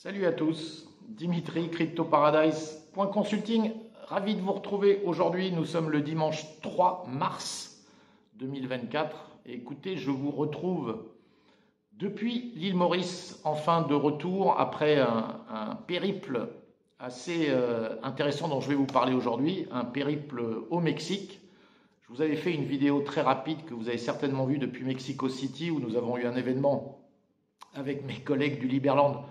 Salut à tous, Dimitri, CryptoParadise.consulting, ravi de vous retrouver aujourd'hui. Nous sommes le dimanche 3 mars 2024. Et écoutez, je vous retrouve depuis l'île Maurice, enfin de retour après un périple assez intéressant dont je vais vous parler aujourd'hui, un périple au Mexique. Je vous avais fait une vidéo très rapide que vous avez certainement vue depuis Mexico City où nous avons eu un événement avec mes collègues du Liberland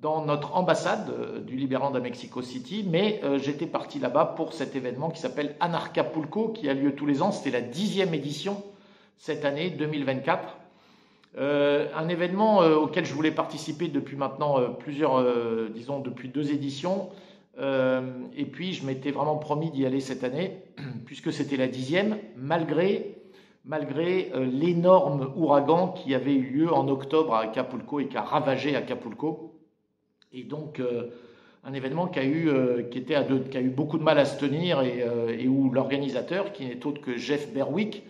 dans notre ambassade du Liberland à Mexico City, mais j'étais parti là-bas pour cet événement qui s'appelle Anarchapulco, qui a lieu tous les ans. C'était la 10e édition cette année 2024. Un événement auquel je voulais participer depuis maintenant disons depuis 2 éditions. Et puis je m'étais vraiment promis d'y aller cette année, puisque c'était la 10e, malgré l'énorme ouragan qui avait eu lieu en octobre à Acapulco et qui a ravagé Acapulco. Et donc, un événement qui a eu beaucoup de mal à se tenir et où l'organisateur, qui n'est autre que Jeff Berwick,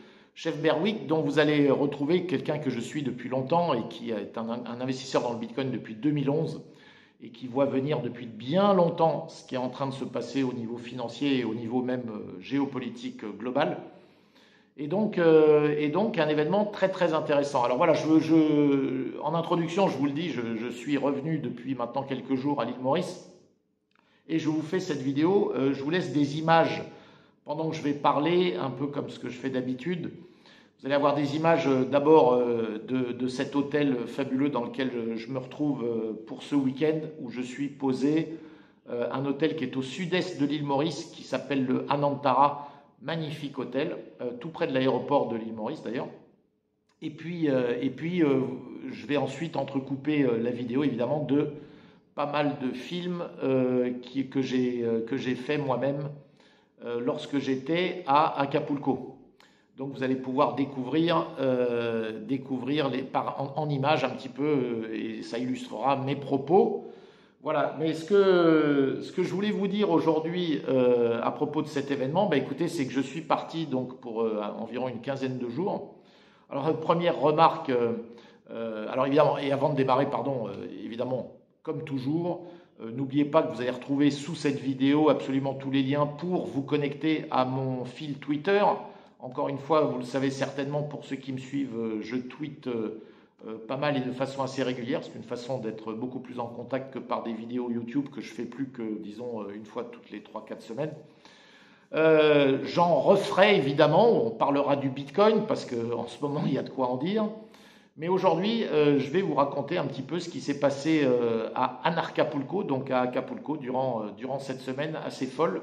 dont vous allez retrouver quelqu'un que je suis depuis longtemps et qui est un investisseur dans le Bitcoin depuis 2011 et qui voit venir depuis bien longtemps ce qui est en train de se passer au niveau financier et au niveau même géopolitique global. Et donc un événement très très intéressant. Alors voilà, en introduction, je vous le dis, je suis revenu depuis maintenant quelques jours à l'île Maurice et je vous fais cette vidéo. Je vous laisse des images pendant que je vais parler, un peu comme ce que je fais d'habitude. Vous allez avoir des images d'abord de cet hôtel fabuleux dans lequel je me retrouve pour ce week-end où je suis posé. Un hôtel qui est au sud-est de l'île Maurice qui s'appelle le Anantara. Magnifique hôtel, tout près de l'aéroport de l'île Maurice d'ailleurs. Et puis, je vais ensuite entrecouper la vidéo évidemment de pas mal de films que j'ai fait moi-même lorsque j'étais à Acapulco. Donc vous allez pouvoir découvrir en images un petit peu et ça illustrera mes propos. Voilà, mais ce que je voulais vous dire aujourd'hui à propos de cet événement, écoutez, c'est que je suis parti donc pour environ une quinzaine de jours. Alors, première remarque, alors évidemment, et avant de démarrer, pardon, évidemment, comme toujours, n'oubliez pas que vous allez retrouver sous cette vidéo absolument tous les liens pour vous connecter à mon fil Twitter. Encore une fois, vous le savez certainement, pour ceux qui me suivent, je tweete pas mal et de façon assez régulière. C'est une façon d'être beaucoup plus en contact que par des vidéos YouTube que je fais plus que, disons, une fois toutes les 3-4 semaines. J'en referai évidemment, on parlera du Bitcoin parce qu'en ce moment il y a de quoi en dire. Mais aujourd'hui, je vais vous raconter un petit peu ce qui s'est passé à Anarchapulco, donc à Acapulco, durant cette semaine assez folle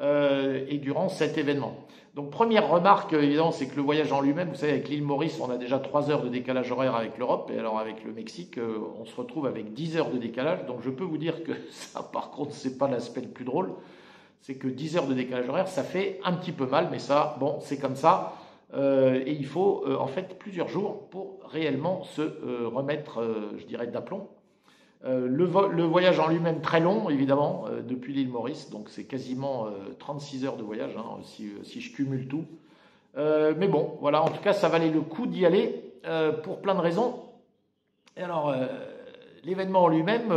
et durant cet événement. Donc première remarque, évidemment, c'est que le voyage en lui-même, vous savez, avec l'île Maurice, on a déjà 3 heures de décalage horaire avec l'Europe, et alors avec le Mexique, on se retrouve avec 10 heures de décalage. Donc je peux vous dire que ça, par contre, c'est pas l'aspect le plus drôle, c'est que 10 heures de décalage horaire, ça fait un petit peu mal, mais ça, bon, c'est comme ça. Et il faut en fait plusieurs jours pour réellement se remettre, je dirais, d'aplomb. Le voyage en lui-même très long, évidemment, depuis l'île Maurice, donc c'est quasiment 36 heures de voyage, hein, si je cumule tout. Mais bon, voilà, en tout cas, ça valait le coup d'y aller pour plein de raisons. Et alors, l'événement en lui-même,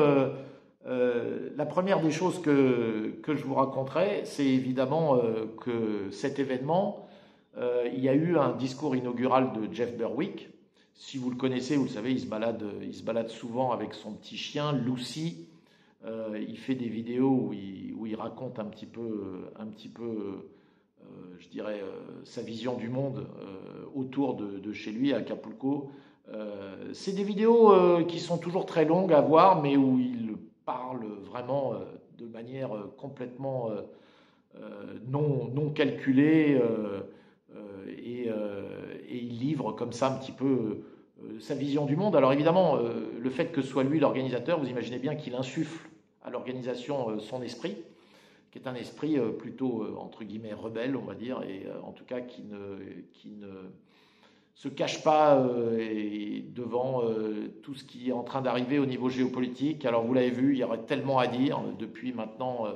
la première des choses que je vous raconterai, c'est évidemment que cet événement, il y a eu un discours inaugural de Jeff Berwick. Si vous le connaissez, vous le savez, il se balade souvent avec son petit chien, Lucy. Il fait des vidéos où il raconte un petit peu je dirais, sa vision du monde autour de chez lui, à Acapulco. C'est des vidéos qui sont toujours très longues à voir, mais où il parle vraiment de manière complètement non calculée. Et il livre comme ça un petit peu sa vision du monde. Alors évidemment, le fait que ce soit lui l'organisateur, vous imaginez bien qu'il insuffle à l'organisation son esprit, qui est un esprit plutôt, entre guillemets, rebelle, on va dire, et en tout cas qui ne se cache pas devant tout ce qui est en train d'arriver au niveau géopolitique. Alors vous l'avez vu, il y aurait tellement à dire depuis maintenant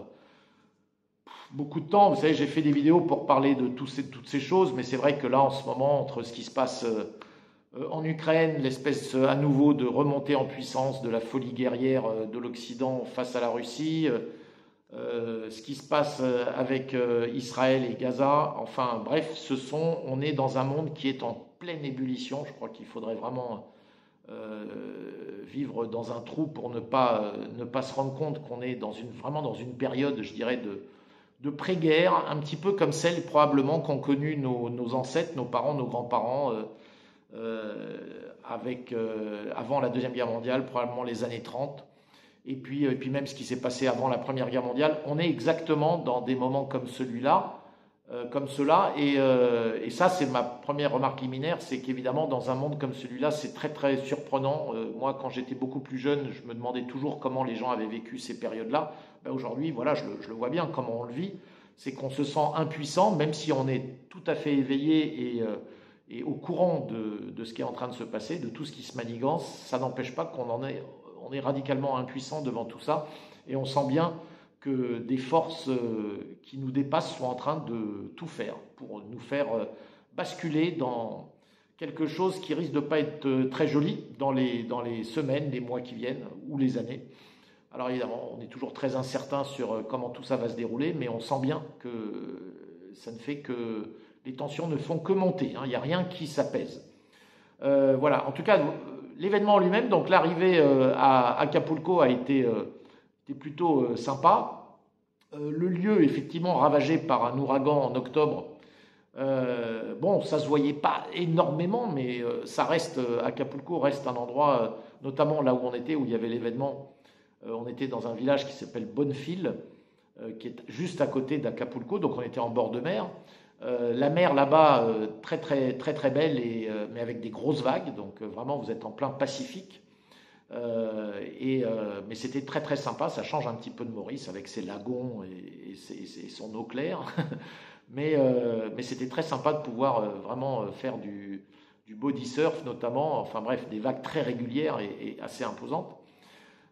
beaucoup de temps. Vous savez, j'ai fait des vidéos pour parler de toutes ces choses, mais c'est vrai que là, en ce moment, entre ce qui se passe En Ukraine, l'espèce à nouveau de remontée en puissance de la folie guerrière de l'Occident face à la Russie, ce qui se passe avec Israël et Gaza, enfin bref, on est dans un monde qui est en pleine ébullition. Je crois qu'il faudrait vraiment vivre dans un trou pour ne pas se rendre compte qu'on est vraiment dans une période, je dirais, de pré-guerre, un petit peu comme celle probablement qu'ont connue nos ancêtres, nos parents, nos grands-parents avant la Deuxième Guerre mondiale, probablement les années 30. Et puis même ce qui s'est passé avant la Première Guerre mondiale, on est exactement dans des moments comme celui-là, comme cela. Et ça, c'est ma première remarque liminaire, c'est qu'évidemment, dans un monde comme celui-là, c'est très très surprenant. Moi, quand j'étais beaucoup plus jeune, je me demandais toujours comment les gens avaient vécu ces périodes-là. Ben, aujourd'hui, voilà, je le vois bien, comment on le vit. C'est qu'on se sent impuissant, même si on est tout à fait éveillé et au courant de ce qui est en train de se passer, de tout ce qui se manigance. Ça n'empêche pas on est radicalement impuissant devant tout ça, et on sent bien que des forces qui nous dépassent sont en train de tout faire pour nous faire basculer dans quelque chose qui risque de ne pas être très joli dans les semaines, les mois qui viennent ou les années. Alors évidemment, on est toujours très incertain sur comment tout ça va se dérouler, mais on sent bien que ça ne fait que... Les tensions ne font que monter, hein, il n'y a rien qui s'apaise. Voilà, en tout cas, l'événement lui-même, donc l'arrivée à Acapulco a été plutôt sympa. Le lieu, effectivement, ravagé par un ouragan en octobre, bon, ça se voyait pas énormément, mais Acapulco reste un endroit, notamment là où on était, où il y avait l'événement. On était dans un village qui s'appelle Bonfil, qui est juste à côté d'Acapulco, donc on était en bord de mer. La mer là-bas, très très très très belle, mais avec des grosses vagues, donc vraiment vous êtes en plein Pacifique. Mais c'était très très sympa, ça change un petit peu de Maurice avec ses lagons et son eau claire. mais c'était très sympa de pouvoir vraiment faire du body surf notamment, enfin bref, des vagues très régulières et assez imposantes.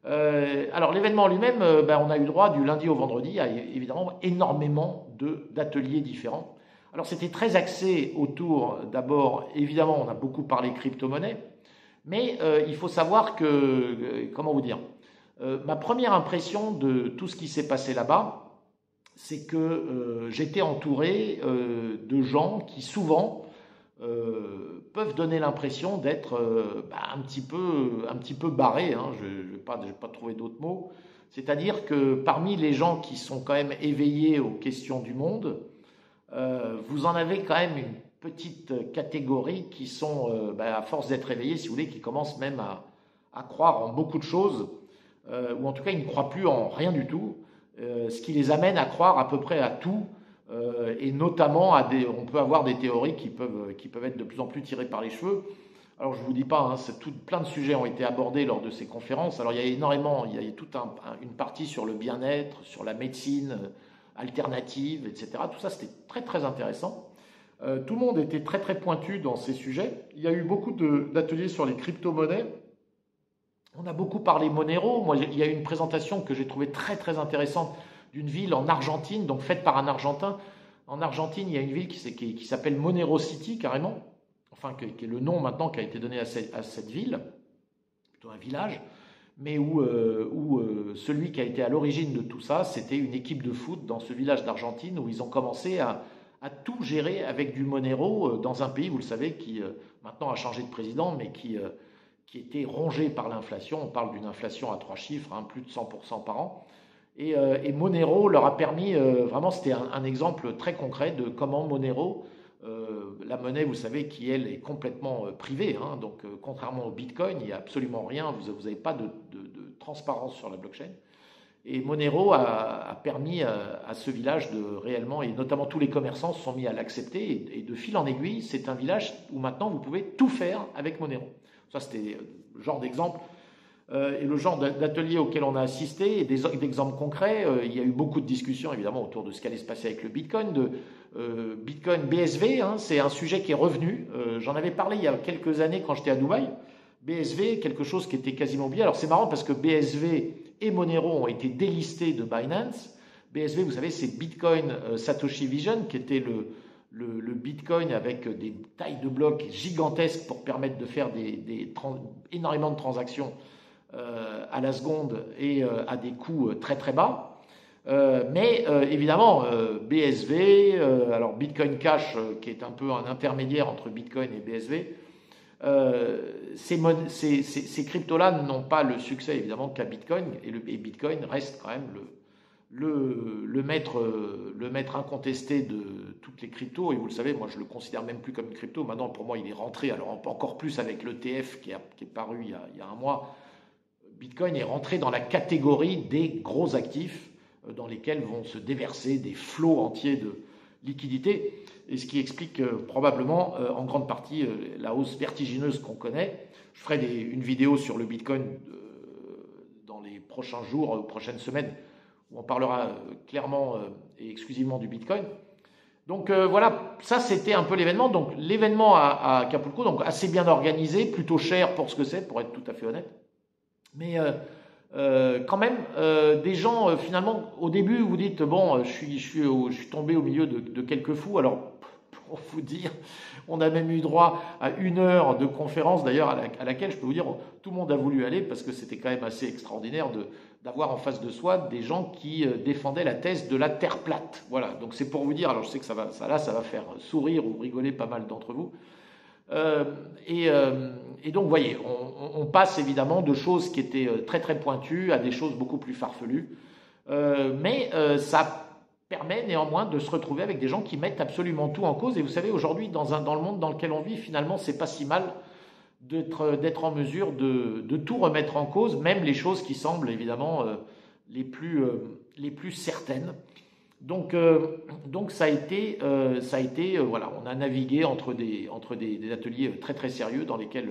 Alors l'événement lui-même, on a eu droit du lundi au vendredi à évidemment énormément d'ateliers différents. Alors c'était très axé autour, d'abord, évidemment, on a beaucoup parlé crypto-monnaie, mais il faut savoir que, comment vous dire, ma première impression de tout ce qui s'est passé là-bas, c'est que j'étais entouré de gens qui souvent peuvent donner l'impression d'être un petit peu barrés, hein, je ne vais pas trouver d'autres mots, c'est-à-dire que parmi les gens qui sont quand même éveillés aux questions du monde, vous en avez quand même une petite catégorie qui sont, à force d'être éveillés, si vous voulez, qui commencent même à croire en beaucoup de choses, ou en tout cas ils ne croient plus en rien du tout, ce qui les amène à croire à peu près à tout, et notamment on peut avoir des théories qui peuvent être de plus en plus tirées par les cheveux. Alors je ne vous dis pas, hein, plein de sujets ont été abordés lors de ces conférences. Alors il y a énormément, il y a toute une partie sur le bien-être, sur la médecine alternative, etc. Tout ça, c'était très très intéressant. Tout le monde était très très pointu dans ces sujets. Il y a eu beaucoup d'ateliers sur les crypto-monnaies. On a beaucoup parlé Monero. Moi, il y a eu une présentation que j'ai trouvée très très intéressante d'une ville en Argentine, donc faite par un Argentin. En Argentine, il y a une ville qui s'appelle Monero City, carrément. Enfin, qui est le nom maintenant qui a été donné à cette ville, plutôt un village, mais où celui qui a été à l'origine de tout ça, c'était une équipe de foot dans ce village d'Argentine où ils ont commencé à tout gérer avec du Monero dans un pays, vous le savez, qui maintenant a changé de président, mais qui était rongé par l'inflation. On parle d'une inflation à 3 chiffres, hein, plus de 100% par an. Et Monero leur a permis, vraiment c'était un exemple très concret de comment Monero, la monnaie, vous savez, qui elle est complètement privée, hein, donc contrairement au Bitcoin, il n'y a absolument rien, vous n'avez pas de transparence sur la blockchain. Et Monero a permis à ce village de réellement, et notamment tous les commerçants se sont mis à l'accepter, et de fil en aiguille, c'est un village où maintenant vous pouvez tout faire avec Monero. Ça c'était le genre d'exemple. Et le genre d'atelier auquel on a assisté, et d'exemples concrets, il y a eu beaucoup de discussions évidemment autour de ce qui allait se passer avec le Bitcoin, Bitcoin BSV, hein, c'est un sujet qui est revenu. J'en avais parlé il y a quelques années quand j'étais à Dubaï. BSV, quelque chose qui était quasiment oublié. Alors c'est marrant parce que BSV et Monero ont été délistés de Binance. BSV, vous savez, c'est Bitcoin Satoshi Vision, qui était le Bitcoin avec des tailles de blocs gigantesques pour permettre de faire énormément de transactions à la seconde et à des coûts très très bas. Mais évidemment, BSV, alors Bitcoin Cash, qui est un peu un intermédiaire entre Bitcoin et BSV, ces cryptos-là n'ont pas le succès évidemment qu'a Bitcoin, et Bitcoin reste quand même le maître incontesté de toutes les cryptos. Et vous le savez, moi je le considère même plus comme une crypto. Maintenant, pour moi, il est rentré, alors encore plus avec l'ETF qui est paru il y a un mois. Bitcoin est rentré dans la catégorie des gros actifs dans lesquels vont se déverser des flots entiers de liquidités, et ce qui explique probablement en grande partie la hausse vertigineuse qu'on connaît. Je ferai une vidéo sur le Bitcoin dans les prochains jours, prochaines semaines, où on parlera clairement et exclusivement du Bitcoin. Donc voilà, ça c'était un peu l'événement. Donc l'événement à Acapulco, donc assez bien organisé, plutôt cher pour ce que c'est, pour être tout à fait honnête. Mais quand même, des gens, finalement, au début, vous dites, bon, je suis tombé au milieu de quelques fous. Alors, pour vous dire, on a même eu droit à 1 heure de conférence, d'ailleurs, à laquelle, je peux vous dire, tout le monde a voulu aller, parce que c'était quand même assez extraordinaire d'avoir en face de soi des gens qui défendaient la thèse de la Terre plate. Voilà, donc c'est pour vous dire, alors je sais que ça va faire sourire ou rigoler pas mal d'entre vous. Et donc, vous voyez, on passe évidemment de choses qui étaient très très pointues à des choses beaucoup plus farfelues. Mais ça permet néanmoins de se retrouver avec des gens qui mettent absolument tout en cause. Et vous savez, aujourd'hui, dans le monde dans lequel on vit, finalement, c'est pas si mal d'être en mesure de tout remettre en cause, même les choses qui semblent évidemment les plus certaines. Donc ça a été voilà, on a navigué entre des ateliers très très sérieux dans lesquels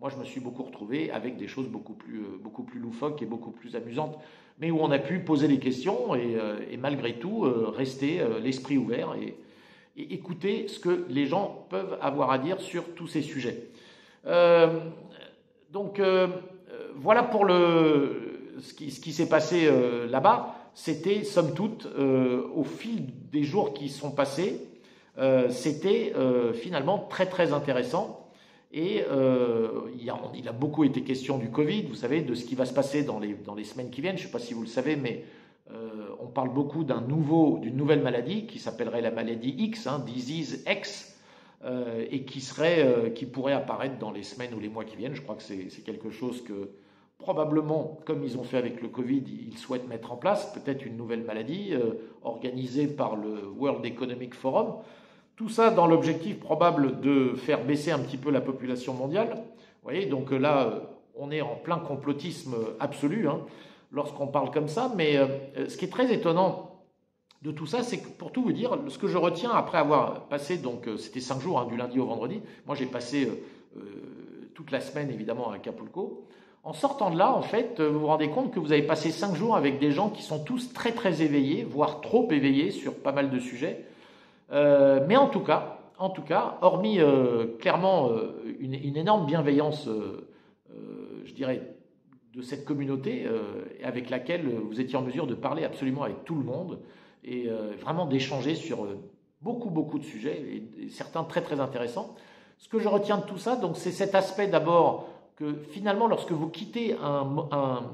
moi je me suis beaucoup retrouvé avec des choses beaucoup plus loufoques et beaucoup plus amusantes, mais où on a pu poser des questions et malgré tout rester l'esprit ouvert et écouter ce que les gens peuvent avoir à dire sur tous ces sujets. Voilà pour ce qui s'est passé là-bas. C'était, somme toute, au fil des jours qui sont passés, c'était finalement très très intéressant. Et il a beaucoup été question du Covid, vous savez, de ce qui va se passer dans les semaines qui viennent. Je ne sais pas si vous le savez, mais on parle beaucoup d'une nouvelle maladie qui s'appellerait la maladie X, Disease X, et qui pourrait apparaître dans les semaines ou les mois qui viennent. Je crois que c'est quelque chose que probablement, comme ils ont fait avec le Covid, ils souhaitent mettre en place peut-être une nouvelle maladie organisée par le World Economic Forum. Tout ça dans l'objectif probable de faire baisser un petit peu la population mondiale. Vous voyez, donc là, on est en plein complotisme absolu lorsqu'on parle comme ça. Mais ce qui est très étonnant de tout ça, c'est que pour tout vous dire, ce que je retiens après avoir passé, donc c'était 5 jours, du lundi au vendredi. Moi, j'ai passé toute la semaine, évidemment, à Acapulco. En sortant de là, en fait, vous vous rendez compte que vous avez passé 5 jours avec des gens qui sont tous très très éveillés, voire trop éveillés sur pas mal de sujets. Mais en tout cas, hormis clairement une énorme bienveillance, je dirais, de cette communauté avec laquelle vous étiez en mesure de parler absolument avec tout le monde et vraiment d'échanger sur beaucoup de sujets et certains très très intéressants. Ce que je retiens de tout ça, donc, c'est cet aspect d'abord que finalement, lorsque vous quittez un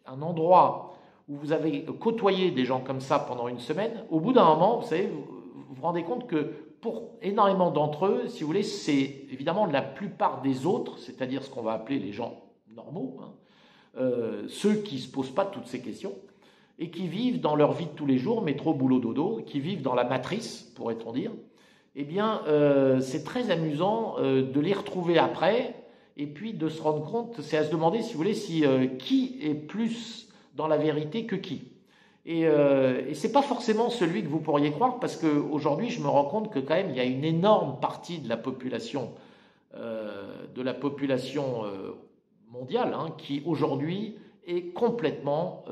endroit où vous avez côtoyé des gens comme ça pendant une semaine, au bout d'un moment, vous savez, vous rendez compte que pour énormément d'entre eux, si vous voulez, c'est évidemment la plupart des autres, c'est-à-dire ce qu'on va appeler les gens normaux, ceux qui ne se posent pas toutes ces questions, et qui vivent dans leur vie de tous les jours, métro, boulot, dodo, qui vivent dans la matrice, pourrait-on dire, eh bien, c'est très amusant de les retrouver après, et puis de se rendre compte, c'est à se demander, si vous voulez, qui est plus dans la vérité que qui. Et c'est pas forcément celui que vous pourriez croire, parce qu'aujourd'hui, je me rends compte que quand même, il y a une énorme partie de la population mondiale qui aujourd'hui est complètement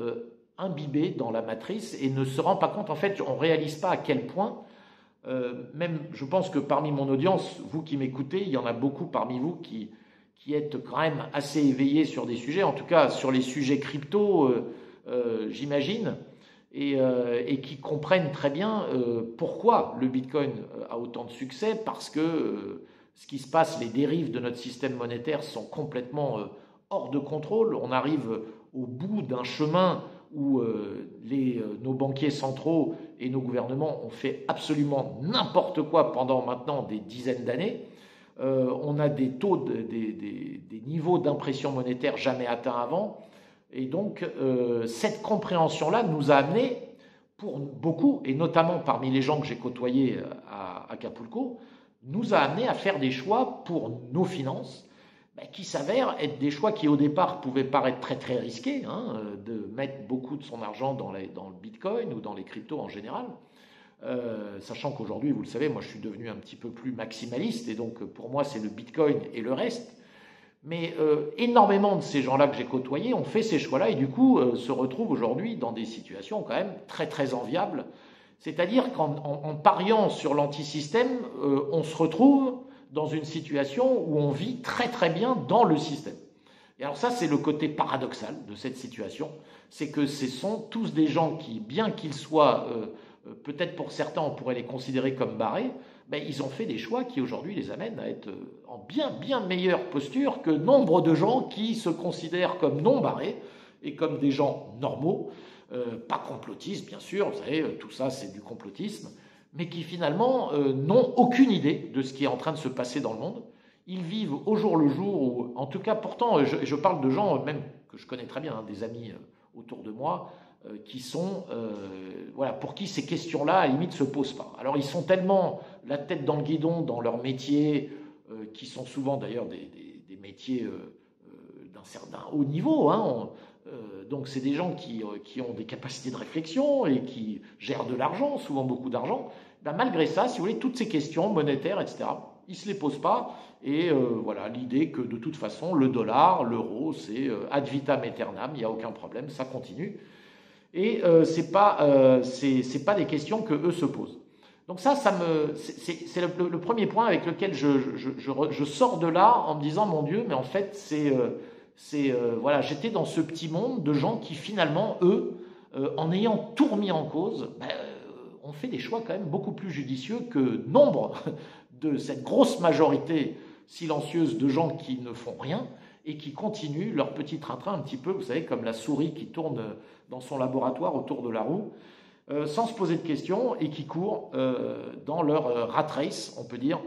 imbibée dans la matrice et ne se rend pas compte. En fait, on réalise pas à quel point. Même, je pense que parmi mon audience, vous qui m'écoutez, il y en a beaucoup parmi vous qui êtes quand même assez éveillés sur des sujets, en tout cas sur les sujets crypto, j'imagine. et qui comprennent très bien pourquoi le Bitcoin a autant de succès, parce que ce qui se passe, les dérives de notre système monétaire sont complètement hors de contrôle. On arrive au bout d'un chemin où nos banquiers centraux et nos gouvernements ont fait absolument n'importe quoi pendant maintenant des dizaines d'années. On a des taux, des niveaux d'impression monétaire jamais atteints avant. Et donc, cette compréhension-là nous a amené, pour beaucoup, et notamment parmi les gens que j'ai côtoyés à Acapulco, nous a amené à faire des choix pour nos finances, qui s'avèrent être des choix qui, au départ, pouvaient paraître très très risqués, hein, de mettre beaucoup de son argent dans le Bitcoin ou dans les cryptos en général. Sachant qu'aujourd'hui, vous le savez, moi je suis devenu un petit peu plus maximaliste, et donc pour moi c'est le Bitcoin et le reste. Mais énormément de ces gens-là que j'ai côtoyés ont fait ces choix-là et du coup se retrouvent aujourd'hui dans des situations quand même très très enviables. C'est-à-dire qu'en pariant sur l'antisystème, on se retrouve dans une situation où on vit très très bien dans le système. Et alors ça, c'est le côté paradoxal de cette situation, c'est que ce sont tous des gens qui, bien qu'ils soient, peut-être pour certains, on pourrait les considérer comme barrés, ils ont fait des choix qui aujourd'hui les amènent à être en bien bien meilleure posture que nombre de gens qui se considèrent comme non barrés et comme des gens normaux, pas complotistes bien sûr, vous savez, tout ça c'est du complotisme, mais qui finalement n'ont aucune idée de ce qui est en train de se passer dans le monde. Ils vivent au jour le jour, ou en tout cas pourtant, je parle de gens même que je connais très bien, hein, des amis autour de moi, qui sont, voilà, pour qui ces questions-là, à la limite, se posent pas. Alors, ils sont tellement la tête dans le guidon dans leur métier, qui sont souvent d'ailleurs des métiers d'un certain haut niveau, hein, donc, c'est des gens qui ont des capacités de réflexion et qui gèrent de l'argent, souvent beaucoup d'argent. Malgré ça, si vous voulez, toutes ces questions monétaires, etc., ils ne se les posent pas. Et voilà, l'idée que de toute façon, le dollar, l'euro, c'est ad vitam aeternam, il n'y a aucun problème, ça continue. Et c'est pas des questions que eux se posent. Donc ça c'est le premier point avec lequel je sors de là en me disant, mon Dieu, mais en fait, voilà, j'étais dans ce petit monde de gens qui finalement, eux, en ayant tout remis en cause, ont fait des choix quand même beaucoup plus judicieux que nombre de cette grosse majorité silencieuse de gens qui ne font rien et qui continuent leur petit train-train un petit peu, vous savez, comme la souris qui tourne dans son laboratoire autour de la roue, sans se poser de questions et qui courent dans leur rat race, on peut dire,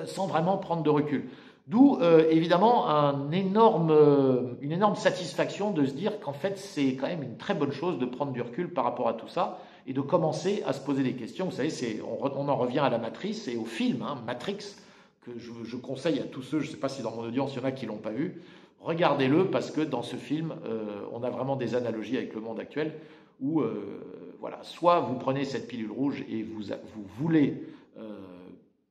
sans vraiment prendre de recul. D'où évidemment une énorme satisfaction de se dire qu'en fait c'est quand même une très bonne chose de prendre du recul par rapport à tout ça et de commencer à se poser des questions. Vous savez, on en revient à la matrice et au film, hein, Matrix, que je conseille à tous ceux, je ne sais pas si dans mon audience il y en a qui ne l'ont pas vu, regardez-le parce que dans ce film, on a vraiment des analogies avec le monde actuel où, voilà, soit vous prenez cette pilule rouge et vous voulez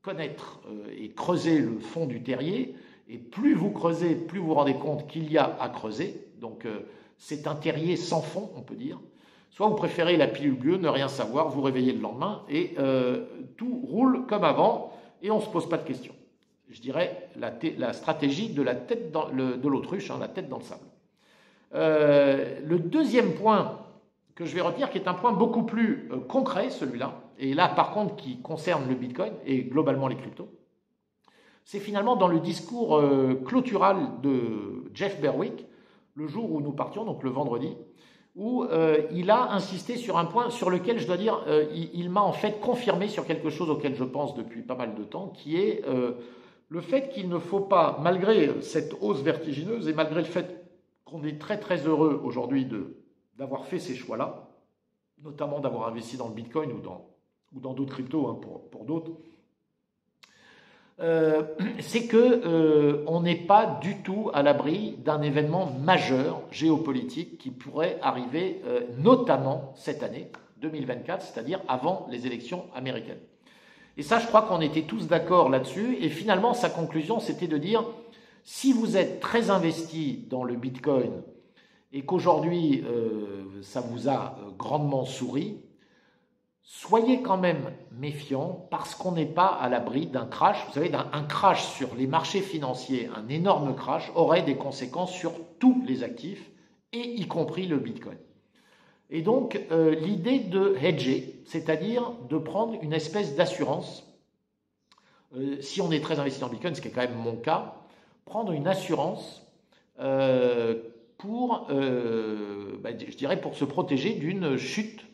connaître et creuser le fond du terrier, et plus vous creusez, plus vous vous rendez compte qu'il y a à creuser, donc c'est un terrier sans fond, on peut dire. Soit vous préférez la pilule bleue, ne rien savoir, vous réveillez le lendemain, et tout roule comme avant, et on ne se pose pas de questions. Je dirais la stratégie de la tête de l'autruche, hein, la tête dans le sable. Le deuxième point que je vais retenir, qui est un point beaucoup plus concret, celui-là, et là par contre qui concerne le Bitcoin et globalement les cryptos, c'est finalement dans le discours clôtural de Jeff Berwick, le jour où nous partions, donc le vendredi, où il a insisté sur un point sur lequel je dois dire, il m'a en fait confirmé sur quelque chose auquel je pense depuis pas mal de temps, qui est le fait qu'il ne faut pas, malgré cette hausse vertigineuse et malgré le fait qu'on est très très heureux aujourd'hui d'avoir fait ces choix-là, notamment d'avoir investi dans le Bitcoin ou dans d'autres cryptos, hein, pour d'autres, c'est que on n'est pas du tout à l'abri d'un événement majeur géopolitique qui pourrait arriver notamment cette année 2024, c'est-à-dire avant les élections américaines. Et ça, je crois qu'on était tous d'accord là-dessus. Et finalement, sa conclusion, c'était de dire, si vous êtes très investi dans le Bitcoin et qu'aujourd'hui, ça vous a grandement souri, soyez quand même méfiants parce qu'on n'est pas à l'abri d'un crash. Vous savez, un crash sur les marchés financiers, un énorme crash, aurait des conséquences sur tous les actifs, et y compris le Bitcoin. Et donc, l'idée de hedger, c'est-à-dire de prendre une espèce d'assurance, si on est très investi dans le Bitcoin, ce qui est quand même mon cas, prendre une assurance pour, je dirais, pour se protéger d'une chute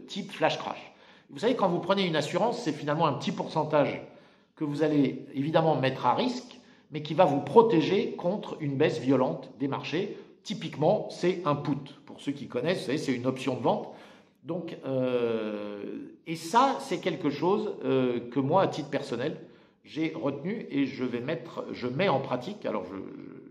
type flash crash. Vous savez, quand vous prenez une assurance, c'est finalement un petit pourcentage que vous allez évidemment mettre à risque, mais qui va vous protéger contre une baisse violente des marchés. Typiquement, c'est un put. Pour ceux qui connaissent, vous savez, c'est une option de vente. Donc, et ça, c'est quelque chose que moi, à titre personnel, j'ai retenu et je mets en pratique. Alors,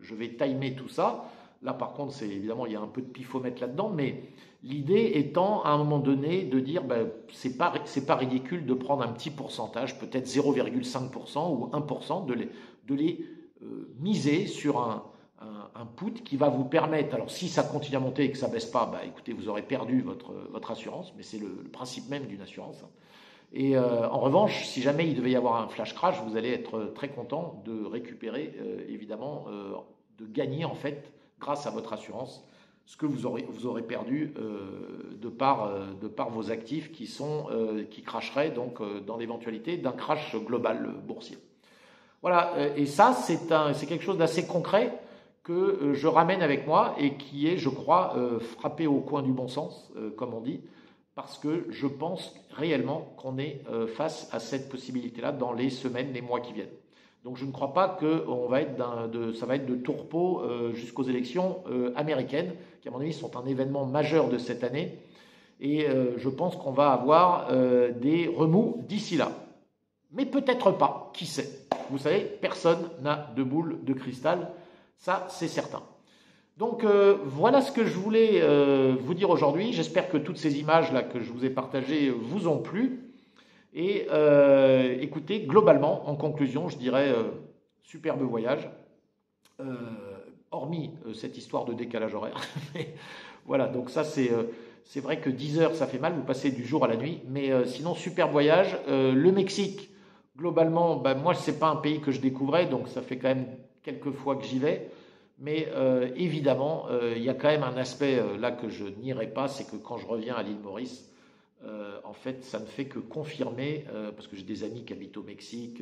je vais timer tout ça. Là, par contre, c'est évidemment, il y a un peu de pifomètre là-dedans, mais l'idée étant, à un moment donné, de dire, c'est pas ridicule de prendre un petit pourcentage, peut-être 0,5% ou 1%, de les miser sur un put qui va vous permettre, alors si ça continue à monter et que ça ne baisse pas, écoutez, vous aurez perdu votre assurance, mais c'est le principe même d'une assurance. Et en revanche, si jamais il devait y avoir un flash crash, vous allez être très content de récupérer, évidemment, de gagner en fait, grâce à votre assurance, ce que vous aurez perdu de par vos actifs qui crasheraient donc dans l'éventualité d'un crash global boursier. Voilà, et ça c'est quelque chose d'assez concret que je ramène avec moi et qui est, je crois, frappé au coin du bon sens, comme on dit, parce que je pense réellement qu'on est face à cette possibilité-là dans les semaines, les mois qui viennent. Donc je ne crois pas que ça va être de tourpeau jusqu'aux élections américaines, qui à mon avis sont un événement majeur de cette année. Et je pense qu'on va avoir des remous d'ici là. Mais peut-être pas, qui sait. Vous savez, personne n'a de boule de cristal, ça c'est certain. Donc voilà ce que je voulais vous dire aujourd'hui. J'espère que toutes ces images-là que je vous ai partagées vous ont plu. Et écoutez, globalement, en conclusion, je dirais superbe voyage, hormis cette histoire de décalage horaire. Voilà, donc ça c'est vrai que 10 heures ça fait mal, vous passez du jour à la nuit, mais sinon superbe voyage. Le Mexique, globalement, moi c'est pas un pays que je découvrais, donc ça fait quand même quelques fois que j'y vais. Mais évidemment, il y a quand même un aspect là que je nierai pas, c'est que quand je reviens à l'île Maurice, en fait, ça ne fait que confirmer, parce que j'ai des amis qui habitent au Mexique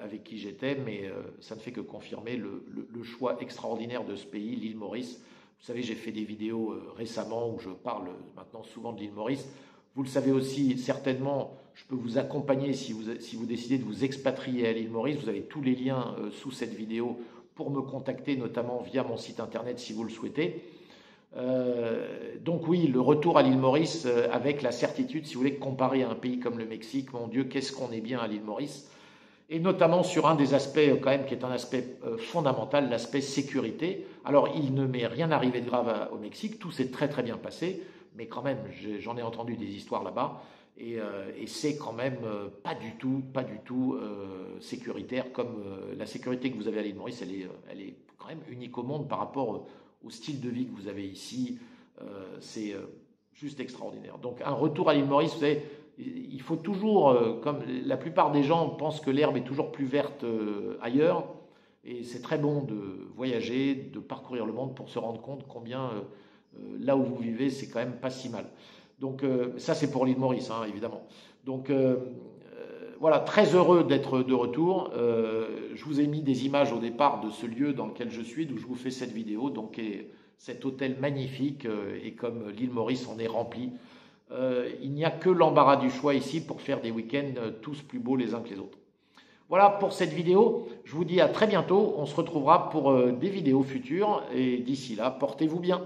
avec qui j'étais, mais ça ne fait que confirmer le choix extraordinaire de ce pays, l'île Maurice. Vous savez, j'ai fait des vidéos récemment où je parle maintenant souvent de l'île Maurice. Vous le savez aussi, certainement, je peux vous accompagner si vous décidez de vous expatrier à l'île Maurice. Vous avez tous les liens sous cette vidéo pour me contacter, notamment via mon site internet si vous le souhaitez. Donc oui, le retour à l'île Maurice avec la certitude, si vous voulez, comparer à un pays comme le Mexique, mon Dieu, qu'est-ce qu'on est bien à l'île Maurice, et notamment sur un des aspects quand même qui est un aspect fondamental, l'aspect sécurité. Alors il ne m'est rien arrivé de grave au Mexique, tout s'est très très bien passé, mais quand même j'en ai entendu des histoires là-bas, et c'est quand même pas du tout sécuritaire comme la sécurité que vous avez à l'île Maurice, elle est quand même unique au monde par rapport au style de vie que vous avez ici, c'est juste extraordinaire. Donc un retour à l'île Maurice, vous savez, il faut toujours, comme la plupart des gens pensent que l'herbe est toujours plus verte ailleurs, et c'est très bon de voyager, de parcourir le monde pour se rendre compte combien là où vous vivez, c'est quand même pas si mal. Donc ça c'est pour l'île Maurice, hein, évidemment. Donc voilà, très heureux d'être de retour. Je vous ai mis des images au départ de ce lieu dans lequel je suis, d'où je vous fais cette vidéo. Donc cet hôtel magnifique, et comme l'île Maurice en est rempli, il n'y a que l'embarras du choix ici pour faire des week-ends tous plus beaux les uns que les autres. Voilà pour cette vidéo. Je vous dis à très bientôt. On se retrouvera pour des vidéos futures. Et d'ici là, portez-vous bien.